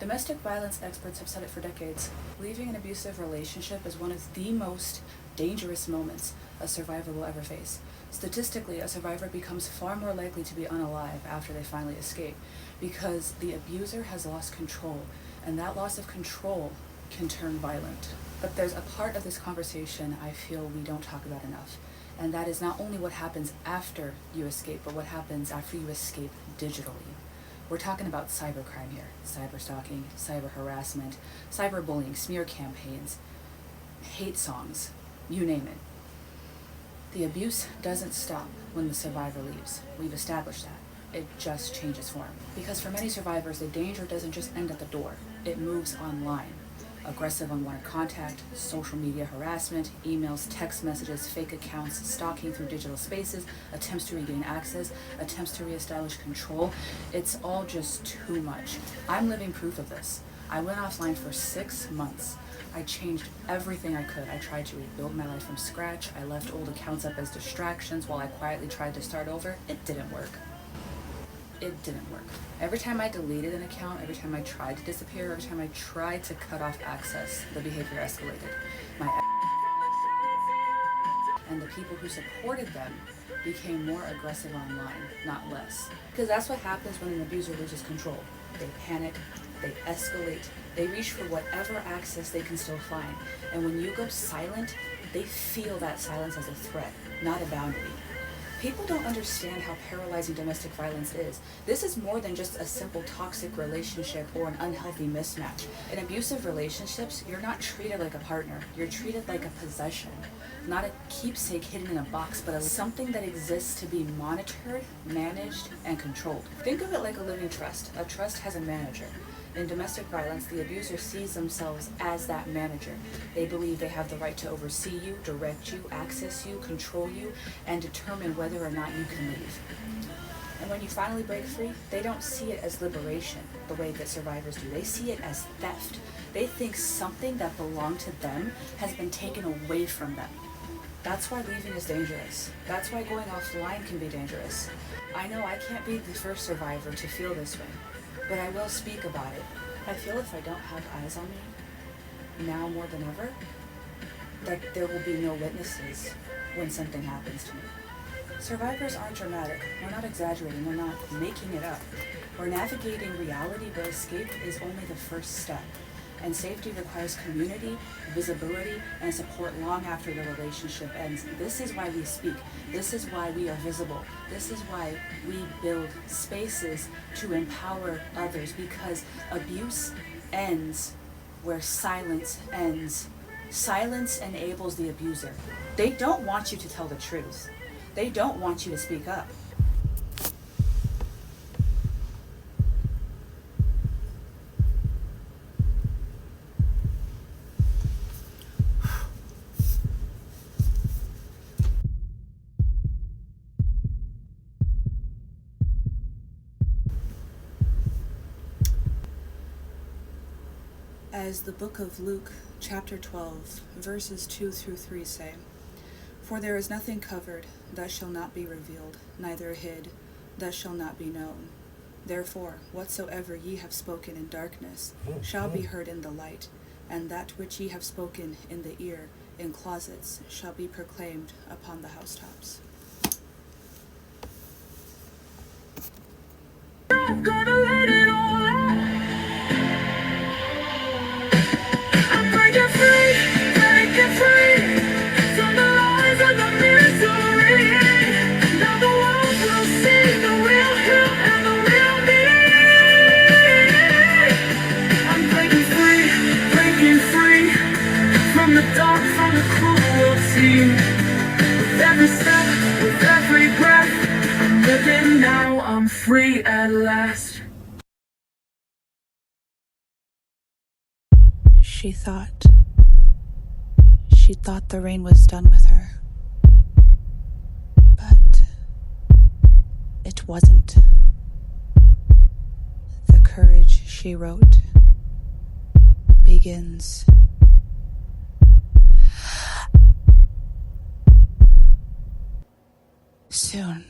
Domestic violence experts have said it for decades. Leaving an abusive relationship is one of the most dangerous moments a survivor will ever face. Statistically, a survivor becomes far more likely to be unalive after they finally escape because the abuser has lost control, and that loss of control can turn violent. But there's a part of this conversation I feel we don't talk about enough, and that is not only what happens after you escape, but what happens after you escape digitally. We're talking about cybercrime here: cyber stalking, cyber harassment, cyberbullying, smear campaigns, hate songs, you name it. The abuse doesn't stop when the survivor leaves. We've established that. It just changes form. Because for many survivors, the danger doesn't just end at the door. It moves online. Aggressive unwanted contact, social media harassment, emails, text messages, fake accounts, stalking through digital spaces, attempts to regain access, attempts to reestablish control. It's all just too much. I'm living proof of this. I went offline for 6 months. I changed everything I could. I tried to rebuild my life from scratch. I left old accounts up as distractions while I quietly tried to start over. It didn't work. It didn't work. Every time I deleted an account, every time I tried to disappear, every time I tried to cut off access, the behavior escalated. And the people who supported them became more aggressive online, not less. Because that's what happens when an abuser loses control. They panic, they escalate, they reach for whatever access they can still find. And when you go silent, they feel that silence as a threat, not a boundary. People don't understand how paralyzing domestic violence is. This is more than just a simple toxic relationship or an unhealthy mismatch. In abusive relationships, you're not treated like a partner. You're treated like a possession. Not a keepsake hidden in a box, but something that exists to be monitored, managed, and controlled. Think of it like a living trust. A trust has a manager. In domestic violence, the abuser sees themselves as that manager. They believe they have the right to oversee you, direct you, access you, control you, and determine whether or not you can leave. And when you finally break free, they don't see it as liberation, the way that survivors do. They see it as theft. They think something that belonged to them has been taken away from them. That's why leaving is dangerous. That's why going offline can be dangerous. I know I can't be the first survivor to feel this way, but I will speak about it. I feel if I don't have eyes on me, now more than ever, that there will be no witnesses when something happens to me. Survivors aren't dramatic. We're not exaggerating. We're not making it up. We're navigating reality, but escape is only the first step. And safety requires community, visibility, and support long after the relationship ends. This is why we speak. This is why we are visible. This is why we build spaces to empower others, because abuse ends where silence ends. Silence enables the abuser. They don't want you to tell the truth. They don't want you to speak up. As the book of Luke, chapter 12, verses 2 through 3 say, "For there is nothing covered that shall not be revealed, neither hid that shall not be known. Therefore, whatsoever ye have spoken in darkness shall be heard in the light, and that which ye have spoken in the ear in closets shall be proclaimed upon the housetops." I'm gonna let it all out. I'm breaking free from the lies and the misery. Now the world will see the real him and the real me. I'm breaking free from the dark, from the cruelty. With every step, with every breath, I'm living now, I'm free at last. She thought the rain was done with her. But it wasn't. The courage, she wrote, begins soon.